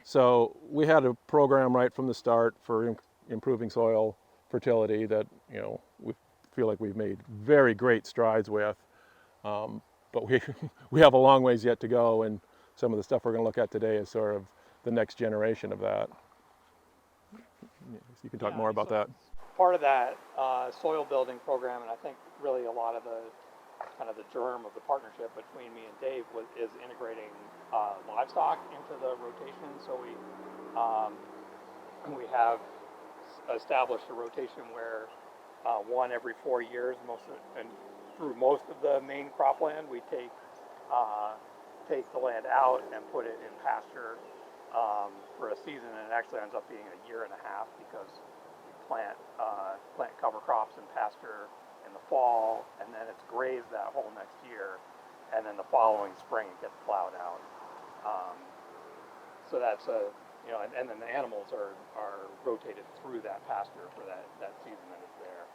So we had a program right from the start for improving soil fertility that, you know, we feel like we've made very great strides with. But we have a long ways yet to go, and some of the stuff we're going to look at today is sort of the next generation of that. You can talk more about that. Part of that soil building program, and I think really a lot of the kind of the germ of the partnership between me and Dave is integrating livestock into the rotation. So we have established a rotation where one every 4 years, and through most of the main cropland, we take the land out and put it in pasture for a season, and it actually ends up being a year and a half because we plant cover crops and pasture in the fall, and then it's grazed that whole next year, and then the following spring it gets plowed out. So that's and then the animals are rotated through that pasture for that season that it's there.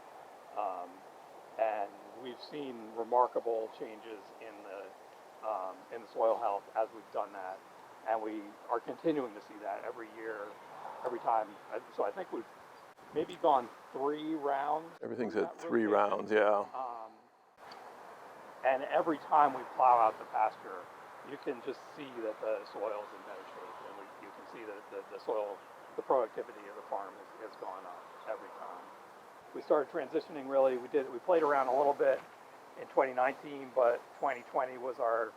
And we've seen remarkable changes in the soil health as we've done that, and we are continuing to see that every year, every time. So I think we've maybe gone 3 rounds. Everything's at 3 rounds, yeah. And every time we plow out the pasture, you can just see that the soil's in better shape, and you can see that the soil, the productivity of the farm has gone up every time. We started transitioning really. We played around a little bit in 2019, but 2020 was our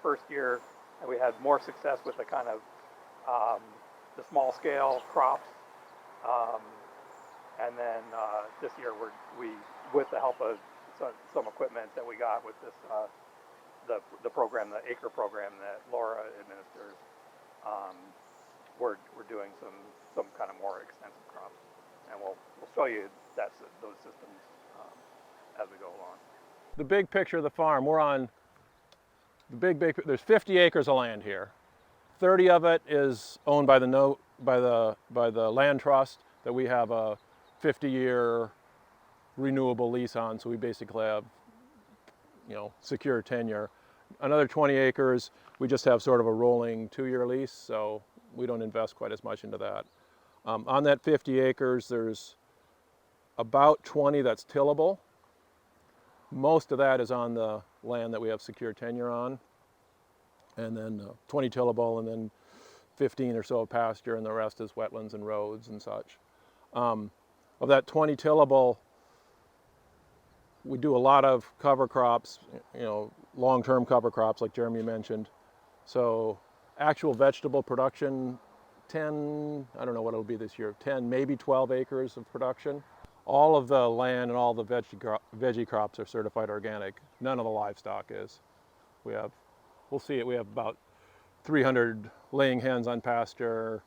first year, and we had more success with the kind of the small scale crops. And then this year we with the help of some equipment that we got with this the program, the acre program that Laura administers, we're doing some kind of more extensive crops, and we'll show you those systems as we go along. The big picture of the farm, we're on the big there's 50 acres of land here. 30 of it is owned by the land trust that we have a 50-year renewable lease on, so we basically have, you know, secure tenure. Another 20 acres, we just have sort of a rolling 2-year lease, so we don't invest quite as much into that. On that 50 acres, there's about 20 that's tillable. Most of that is on the land that we have secure tenure on, and then 20 tillable, and then 15 or so pasture, and the rest is wetlands and roads and such. Of that 20 tillable, we do a lot of cover crops, you know, long-term cover crops like Jeremy mentioned. So actual vegetable production, I don't know what it'll be this year, 10, maybe 12 acres of production. All of the land and all the veggie crops are certified organic. None of the livestock is. We'll see it, we have about 300 laying hens on pasture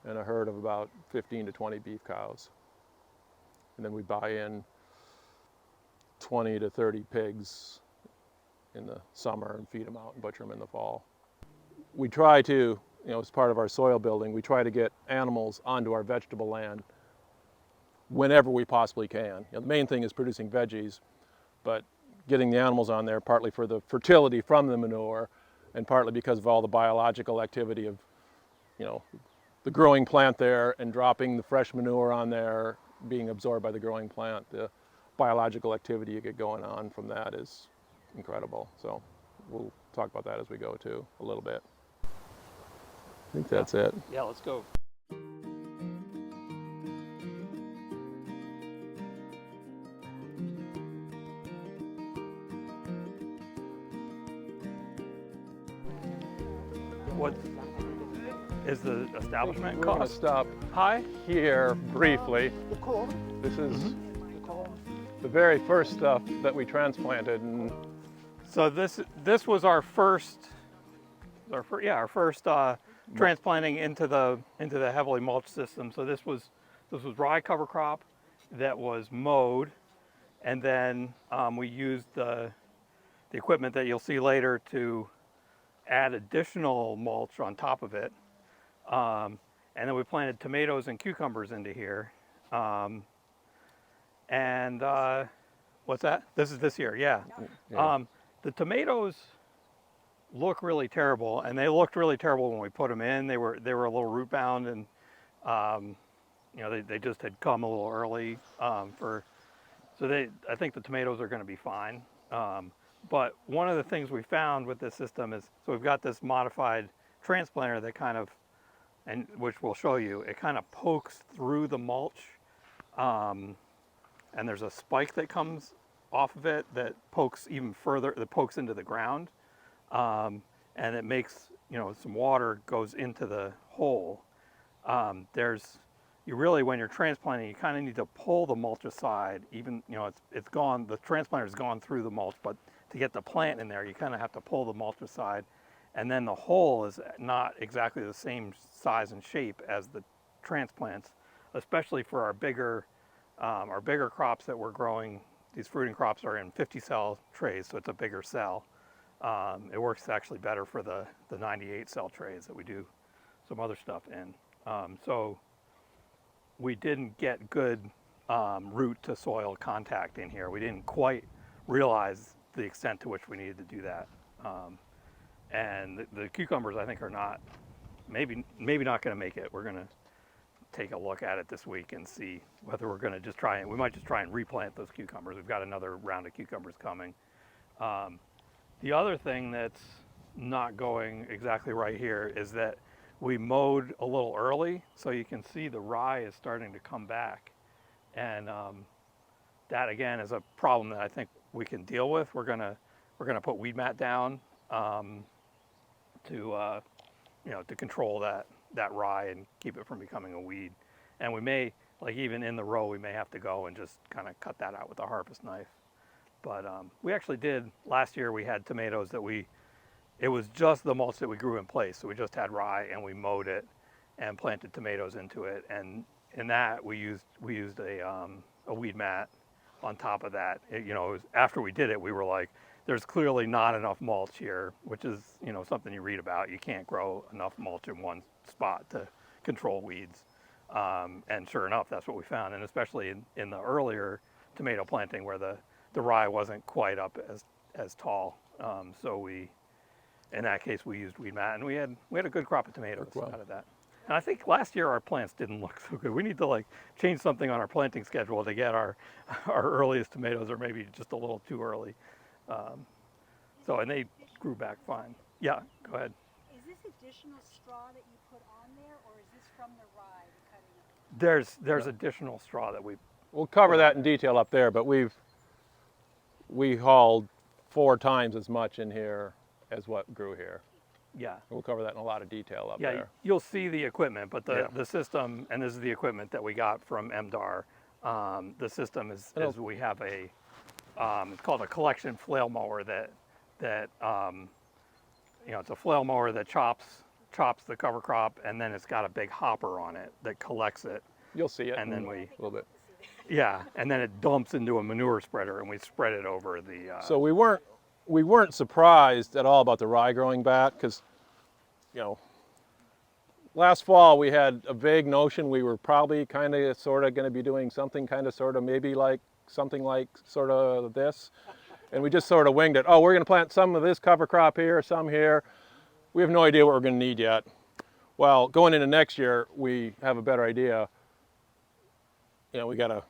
and a herd of about 15 to 20 beef cows. And then we buy in 20 to 30 pigs in the summer and feed them out and butcher them in the fall. We try to, you know, as part of our soil building, we try to get animals onto our vegetable land whenever we possibly can. You know, the main thing is producing veggies, but getting the animals on there partly for the fertility from the manure, and partly because of all the biological activity of, you know, the growing plant there and dropping the fresh manure on there, being absorbed by the growing plant. The biological activity you get going on from that is incredible. So we'll talk about that as we go too, a little bit. I think that's it. Yeah, let's go. What is the establishment cost? We're going to stop here briefly. This is the very first stuff that we transplanted, and so this was our first transplanting into the heavily mulched system. So this was rye cover crop that was mowed, and then we used the equipment that you'll see later to add additional mulch on top of it, and then we planted tomatoes and cucumbers into here. And what's that? This is this year, yeah. The tomatoes look really terrible, and they looked really terrible when we put them in. They were a little root bound, and they just had come a little early I think the tomatoes are going to be fine. But one of the things we found with this system is, so we've got this modified transplanter that kind of, and which we'll show you, it kind of pokes through the mulch, and there's a spike that comes off of it that pokes even further, that pokes into the ground, and it makes, some water goes into the hole. You really, when you're transplanting, you kind of need to pull the mulch aside. Even, it's gone, the transplanter's gone through the mulch, but to get the plant in there, you kind of have to pull the mulch aside. And then the hole is not exactly the same size and shape as the transplants, especially for our bigger crops that we're growing. These fruiting crops are in 50 cell trays, so it's a bigger cell. It works actually better for the 98 cell trays that we do some other stuff in. So we didn't get good root to soil contact in here. We didn't quite realize the extent to which we needed to do that. And the cucumbers, I think, are not, maybe not going to make it. We're going to take a look at it this week and see whether we're going to just try and, we might just try and replant those cucumbers. We've got another round of cucumbers coming. The other thing that's not going exactly right here is that we mowed a little early, so you can see the rye is starting to come back. And that again is a problem that I think we can deal with. We're gonna put weed mat down to control that rye and keep it from becoming a weed. And we may, like even in the row, we may have to go and just kind of cut that out with a harvest knife. But we actually did, last year we had tomatoes that it was just the mulch that we grew in place. So we just had rye and we mowed it and planted tomatoes into it. And in that we used a weed mat on top of that. It was, after we did it, we were like, there's clearly not enough mulch here, which is, something you read about. You can't grow enough mulch in one spot to control weeds. And sure enough, that's what we found. And especially in the earlier tomato planting where the rye wasn't quite up as tall. So in that case, we used weed mat, and we had a good crop of tomatoes out of that. And I think last year our plants didn't look so good. We need to change something on our planting schedule to get our earliest tomatoes, or maybe just a little too early. And they grew back fine. Yeah, go ahead. Is this additional straw that you put on there, or is this from the rye, the cutting up? There's additional straw that We'll cover that in detail up there, but we hauled 4 times as much in here as what grew here. Yeah. We'll cover that in a lot of detail up there. You'll see the equipment, but the system, and this is the equipment that we got from MDAR. The system is we have it's called a collection flail mower that it's a flail mower that chops the cover crop, and then it's got a big hopper on it that collects it. You'll see it and then a little bit. Yeah, and then it dumps into a manure spreader, and we spread it over the. So we weren't surprised at all about the rye growing back, because, last fall we had a vague notion we were probably kind of sort of going to be doing something kind of sort of maybe like something like sort of this, and we just sort of winged it. Oh, we're going to plant some of this cover crop here, some here. We have no idea what we're going to need yet. Well, going into next year, we have a better idea. We got to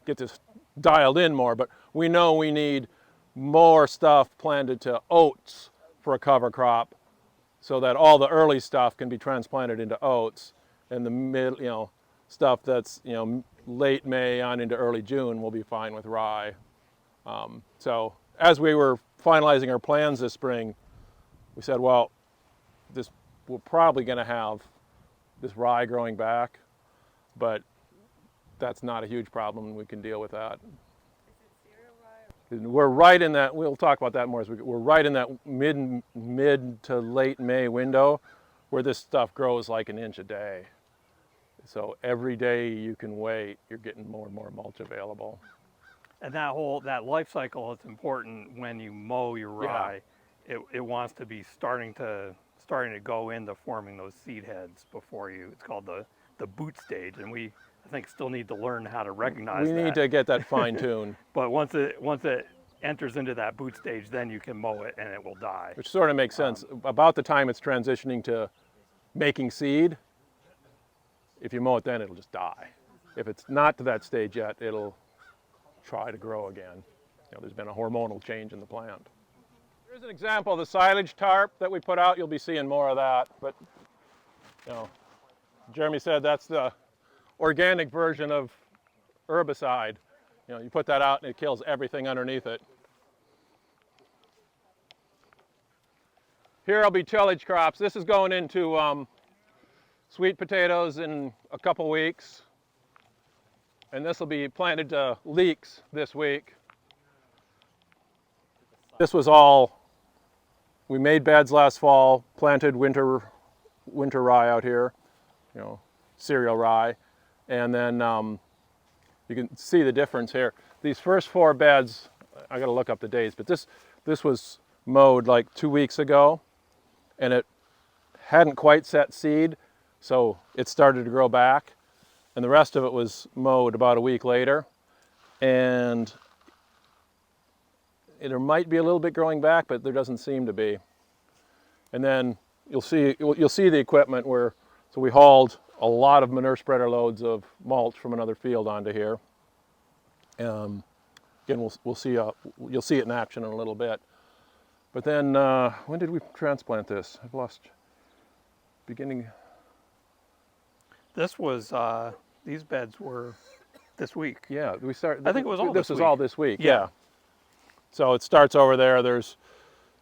get this dialed in more, but we know we need more stuff planted to oats for a cover crop, so that all the early stuff can be transplanted into oats, and the mid, stuff that's late May on into early June will be fine with rye. So as we were finalizing our plans this spring, we said, well, we're probably going to have this rye growing back, but that's not a huge problem, and we can deal with that. Is it cereal rye? We're right in that, we'll talk about that more as we're right in that mid to late May window where this stuff grows like an inch a day. So every day you can wait, you're getting more and more mulch available. And that life cycle is important when you mow your rye. Yeah. It wants to be starting to go into forming those seed heads before you. It's called the boot stage, and I think still need to learn how to recognize that. We need to get that fine-tuned. But once it enters into that boot stage, then you can mow it and it will die. Which sort of makes sense. About the time it's transitioning to making seed, if you mow it then, it'll just die. If it's not to that stage yet, it'll try to grow again. There's been a hormonal change in the plant. Here's an example of the silage tarp that we put out. You'll be seeing more of that, but Jeremy said that's the organic version of herbicide. You put that out and it kills everything underneath it. Here will be tillage crops. This is going into sweet potatoes in a couple weeks. And this will be planted to leeks this week. This was all, we made beds last fall, planted winter rye out here, cereal rye. And then you can see the difference here. These first 4 beds, I gotta look up the dates, but this was mowed like 2 weeks ago, and it hadn't quite set seed, so it started to grow back. And the rest of it was mowed about a week later. And there might be a little bit growing back, but there doesn't seem to be. And then you'll see the equipment so we hauled a lot of manure spreader loads of mulch from another field onto here. Again, you'll see it in action in a little bit. But then, when did we transplant this? I've lost beginning. This was, these beds were this week. Yeah, we started. I think it was all this this was week. all this week. Yeah. So it starts over there. There's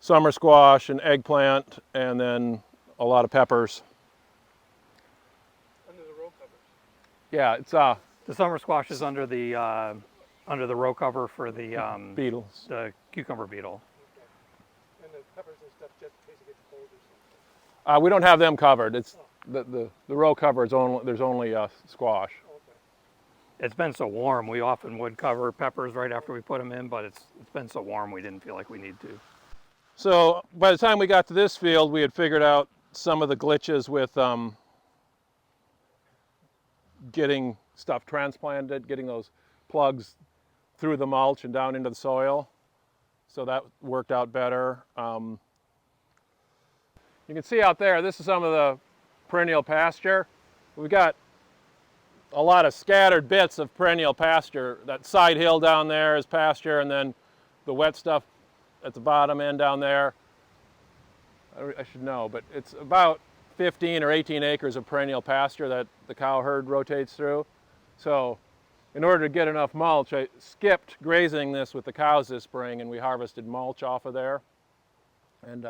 summer squash and eggplant, and then a lot of peppers. Under the row covers. Yeah, it's The summer squash is under the row cover for the beetles. the cucumber beetle. And the peppers and stuff just in case it gets cold or something. We don't have them covered. It's the row cover is only there's only squash. Okay. It's been so warm, we often would cover peppers right after we put them in, but it's been so warm we didn't feel like we need to. So by the time we got to this field, we had figured out some of the glitches with getting stuff transplanted, getting those plugs through the mulch and down into the soil. So that worked out better. You can see out there, this is some of the perennial pasture. We've got a lot of scattered bits of perennial pasture. That side hill down there is pasture, and then the wet stuff at the bottom end down there. I should know, but it's about 15 or 18 acres of perennial pasture that the cow herd rotates through. So in order to get enough mulch, I skipped grazing this with the cows this spring, and we harvested mulch off of there. And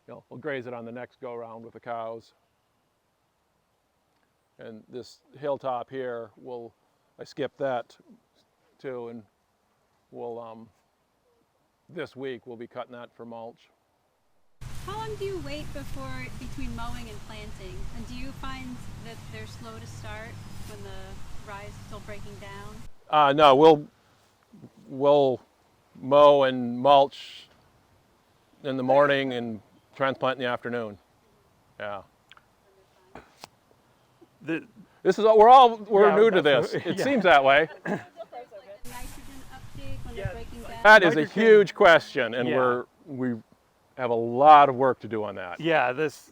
we'll graze it on the next go round with the cows. And this hilltop here, I skipped that too, and we'll this week we'll be cutting that for mulch. How long do you wait between mowing and planting? And do you find that they're slow to start when the rye is still breaking down? No, we'll mow and mulch in the morning and transplant in the afternoon. Yeah. This is we're new to this. It seems that way. Like nitrogen uptake when they're breaking down? That is a Nitrogen- huge question, and Yeah. we have a lot of work to do on that. Yeah, this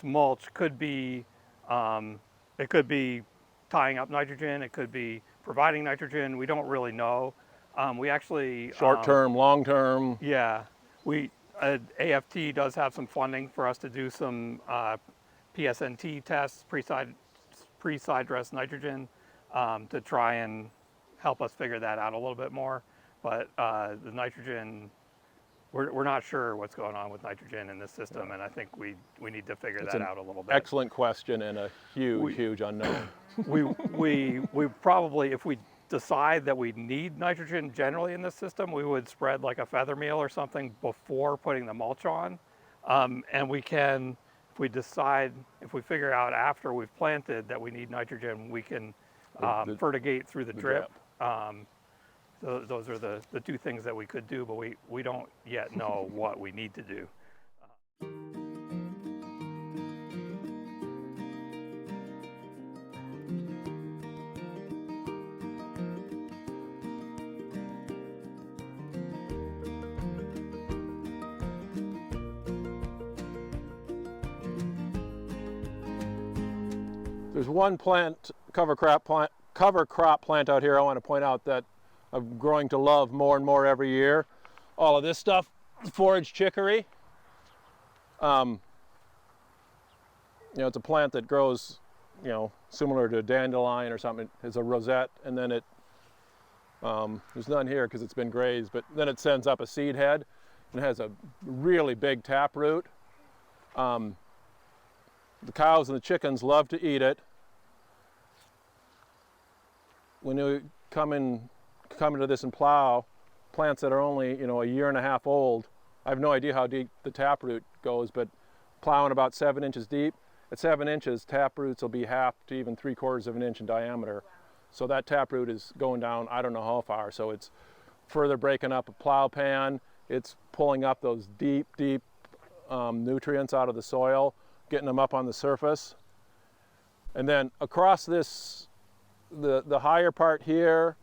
mulch could be, it could be tying up nitrogen, it could be providing nitrogen. We don't really know. We actually Short term, long term. Yeah, AFT does have some funding for us to do some PSNT tests, pre-side dress nitrogen, to try and help us figure that out a little bit more. But the nitrogen, we're not sure what's going on with nitrogen in this system, and I think we need to figure that out a little bit. Excellent question and a huge unknown. We probably, if we decide that we need nitrogen generally in this system, we would spread like a feather meal or something before putting the mulch on. And we can, if we figure out after we've planted that we need nitrogen, we can fertigate through the drip. Those are the two things that we could do, but we don't yet know what we need to do. There's one cover crop plant out here I want to point out that I'm growing to love more and more every year. All of this stuff, forage chicory. You know, it's a plant that grows, you know, similar to a dandelion or something. It's a rosette, and then it, there's none here because it's been grazed, but then it sends up a seed head and has a really big taproot. The cows and the chickens love to eat it. When you come into this and plow, plants that are only, you know, a year and a half old, I have no idea how deep the taproot goes, but plowing about 7 inches deep, at 7 inches, taproots will be half to even 3/4 of an inch in diameter. So that taproot is going down, I don't know how far. So it's further breaking up a plow pan. It's pulling up those deep nutrients out of the soil, getting them up on the surface. And then across this, the higher part here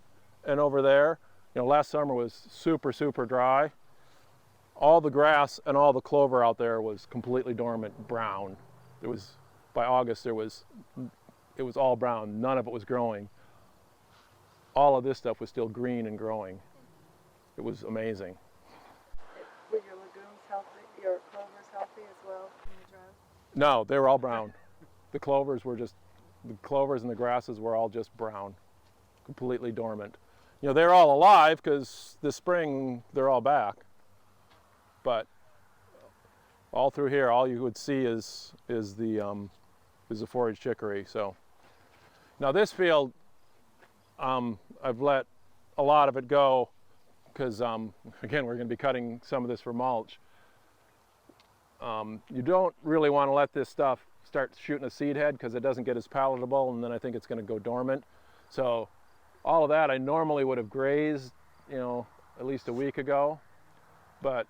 and over there, you know, last summer was super dry. All the grass and all the clover out there was completely dormant brown. It was, by August, it was all brown. None of it was growing. All of this stuff was still green and growing. It was amazing. Were your legumes healthy, your clovers healthy as well in the drought? No, they were all brown. The clovers and the grasses were all just brown, completely dormant. You know, they're all alive because this spring they're all back. But all through here, all you would see is the forage chicory. So now this field, I've let a lot of it go because again, we're going to be cutting some of this for mulch. You don't really want to let this stuff start shooting a seed head because it doesn't get as palatable, and then I think it's going to go dormant. So all of that I normally would have grazed, you know, at least a week ago, but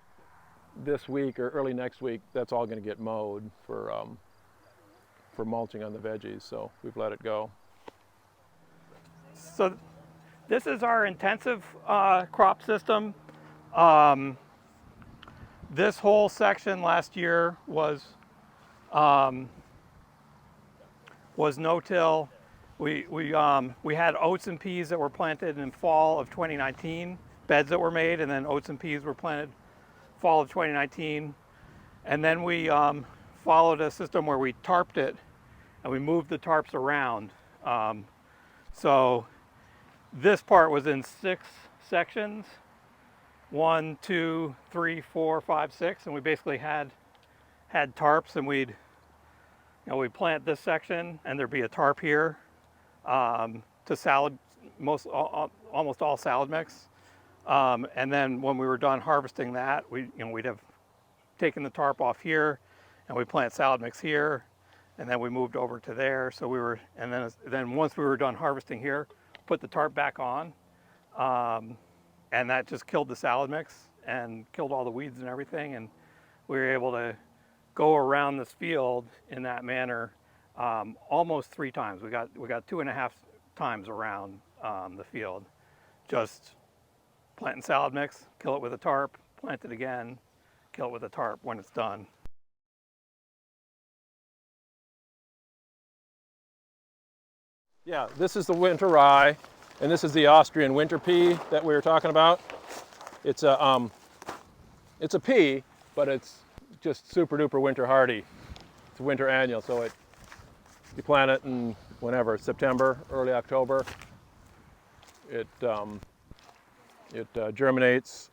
this week or early next week, that's all going to get mowed for mulching on the veggies. So we've let it go. So this is our intensive crop system. This whole section last year was no-till. We had oats and peas that were planted in fall of 2019, beds that were made, and then oats and peas were planted fall of 2019. And then we followed a system where we tarped it and we moved the tarps around. So this part was in 6 sections, 1, 2, 3, 4, 5, 6, and we basically had tarps, and we'd plant this section and there'd be a tarp here to salad, almost all salad mix. And then when we were done harvesting that, we'd have taken the tarp off here, and we plant salad mix here, and then we moved over to there. So then once we were done harvesting here, put the tarp back on, and that just killed the salad mix and killed all the weeds and everything. And we were able to go around this field in that manner almost 3 times. We got 2.5 times around the field, just planting salad mix, kill it with a tarp, plant it again, kill it with a tarp when it's done. Yeah, this is the winter rye, and this is the Austrian winter pea that we were talking about. It's a pea, but it's just super duper winter hardy. It's a winter annual, so you plant it in whenever, September, early October. It germinates,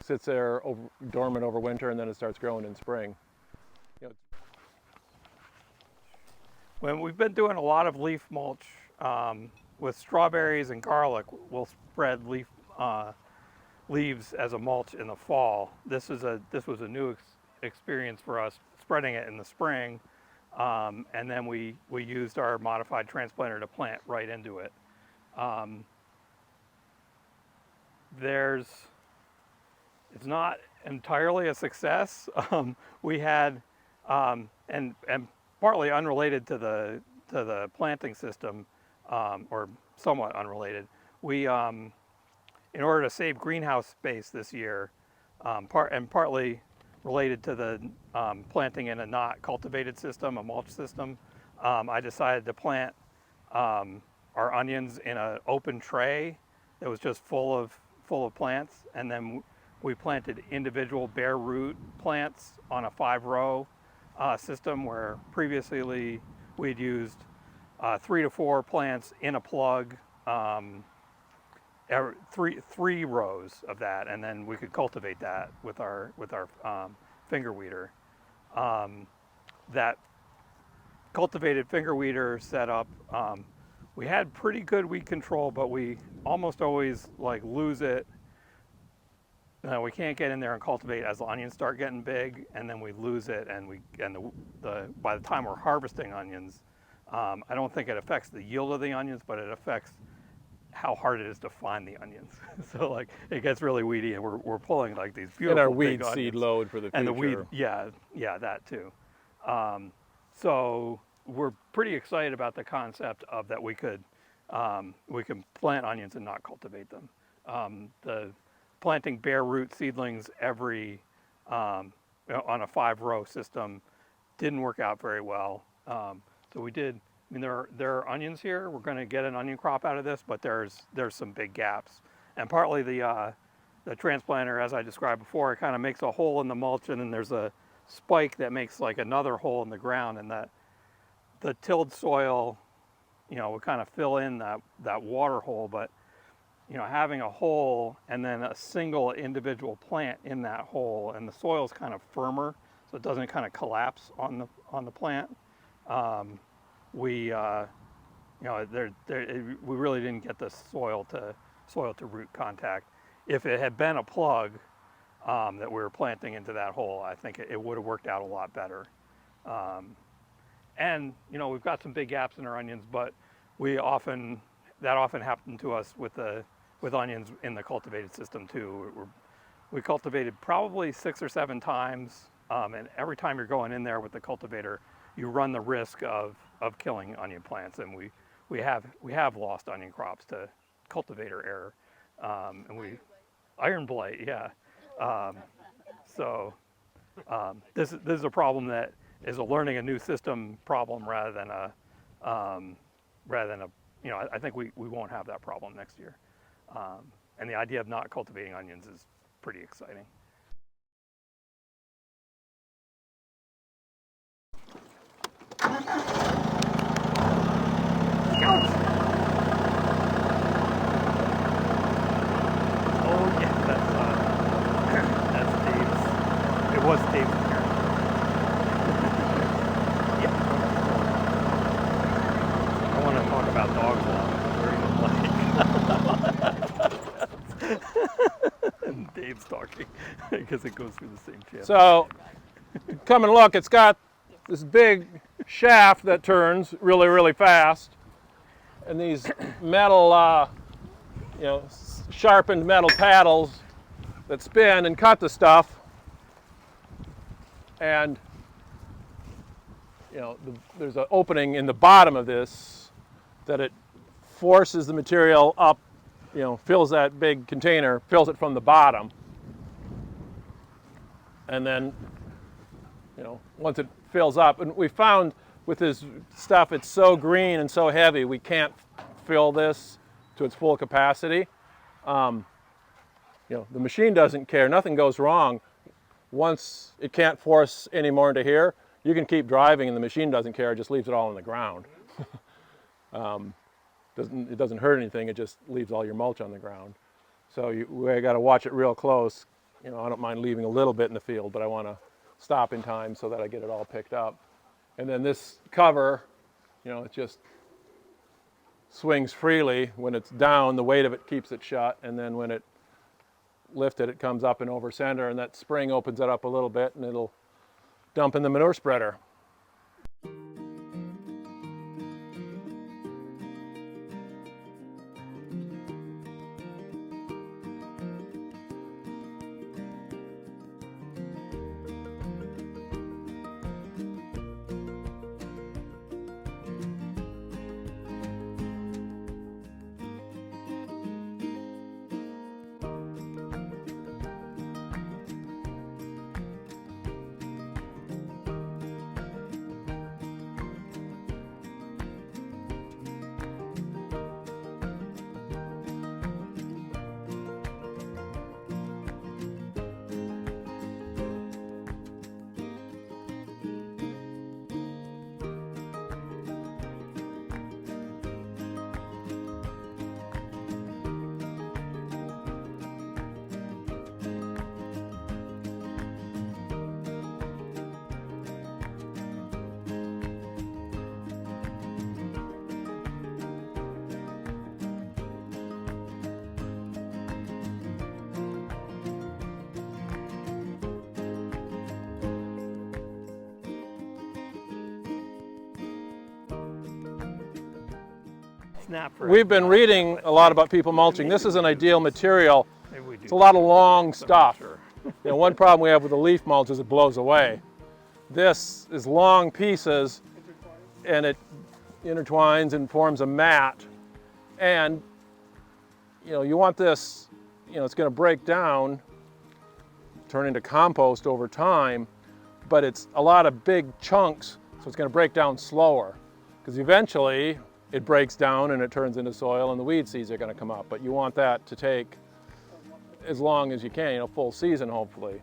sits there dormant over winter, and then it starts growing in spring. You know, When we've been doing a lot of leaf mulch with strawberries and garlic, we'll spread leaves as a mulch in the fall. This was a new experience for us, spreading it in the spring, and then we used our modified transplanter to plant right into it. It's not entirely a success. We had, and partly unrelated to the planting system, or somewhat unrelated, we, in order to save greenhouse space this year, partly related to the planting in a not cultivated system, a mulch system, I decided to plant our onions in an open tray that was just full of plants, and then we planted individual bare root plants on a 5-row system, where previously we'd used 3 to 4 plants in a plug, three rows of that, and then we could cultivate that with our finger weeder. That cultivated finger weeder setup, we had pretty good weed control, but we almost always like lose it. We can't get in there and cultivate as the onions start getting big, and then we lose it, and by the time we're harvesting onions, I don't think it affects the yield of the onions, but it affects how hard it is to find the onions. So like it gets really weedy, and we're pulling like these beautiful And our big weed seed onions. load for the future. And the weed, yeah, that too. So we're pretty excited about the concept of that we can plant onions and not cultivate them. The planting bare root seedlings on a 5-row system didn't work out very well. So we did. I mean, there are onions here. We're going to get an onion crop out of this, but there's some big gaps. And partly the transplanter, as I described before, it kind of makes a hole in the mulch, and then there's a spike that makes like another hole in the ground, and that the tilled soil, would kind of fill in that water hole. But having a hole and then a single individual plant in that hole, and the soil's kind of firmer, so it doesn't kind of collapse on the plant. We really didn't get the soil to root contact. If it had been a plug that we were planting into that hole, I think it would have worked out a lot better. And we've got some big gaps in our onions, but that often happened to us with onions in the cultivated system too. We cultivated probably 6 or 7 times, and every time you're going in there with the cultivator, you run the risk of killing onion plants, and we have lost onion crops to cultivator error, iron blight, yeah. So this is a problem that is a learning a new system problem rather than a I think we won't have that problem next year, and the idea of not cultivating onions is pretty exciting. Oh yeah, that's Dave's. It was Dave's parent. Yeah. I want to talk about dogs long. And Dave's talking because it goes through the same channel. So come and look, it's got this big shaft that turns really, really fast, and these metal, sharpened metal paddles that spin and cut the stuff. And there's an opening in the bottom of this that it forces the material up, fills that big container, fills it from the bottom, and then once it fills up, and we found with this stuff, it's so green and so heavy, we can't fill this to its full capacity. The machine doesn't care, nothing goes wrong. Once it can't force any more into here, you can keep driving and the machine doesn't care, it just leaves it all on the ground. It doesn't hurt anything, it just leaves all your mulch on the ground. So we got to watch it real close. I don't mind leaving a little bit in the field, but I want to stop in time so that I get it all picked up. And then this cover, it just swings freely. When it's down, the weight of it keeps it shut, and then when it lifted, it comes up and over center, and that spring opens it up a little bit, and it'll dump in the manure spreader. snap for we've been reading a lot about people mulching. This is an ideal material. Maybe we do. It's a lot of long stuff. Sure. One problem we have with the leaf mulch is it blows away. This is long pieces, and it intertwines and forms a mat. And you want this, it's going to break down, turn into compost over time, but it's a lot of big chunks, so it's going to break down slower. Because eventually it breaks down and it turns into soil and the weed seeds are going to come up. But you want that to take as long as you can, full season hopefully.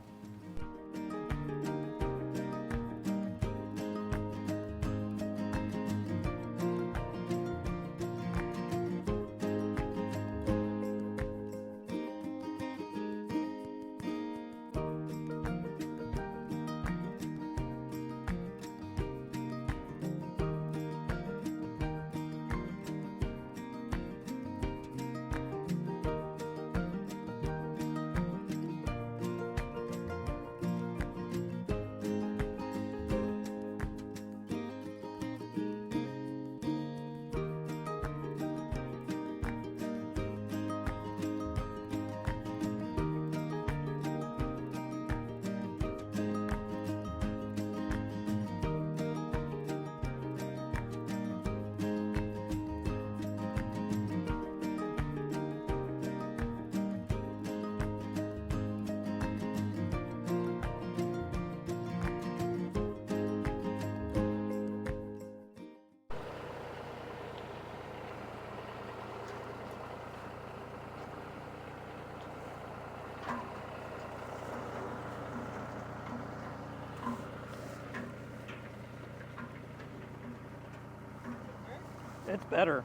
It's better.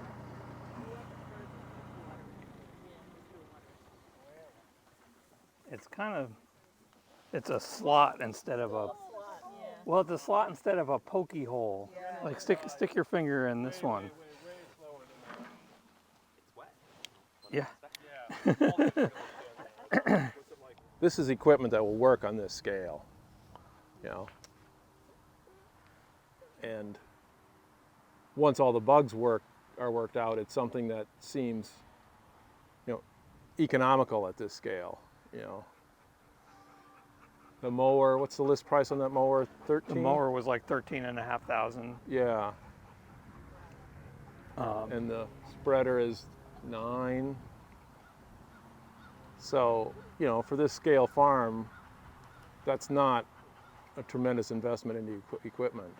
It's a slot instead of a, well, it's a slot instead of a pokey hole. Like stick your finger in this one. Yeah. This is equipment that will work on this scale, And once all the bugs are worked out, it's something that seems, economical at this scale, The mower, what's the list price on that mower? 13? The mower was like 13,500. Yeah. And the spreader is 9. So, for this scale farm, that's not a tremendous investment into equipment.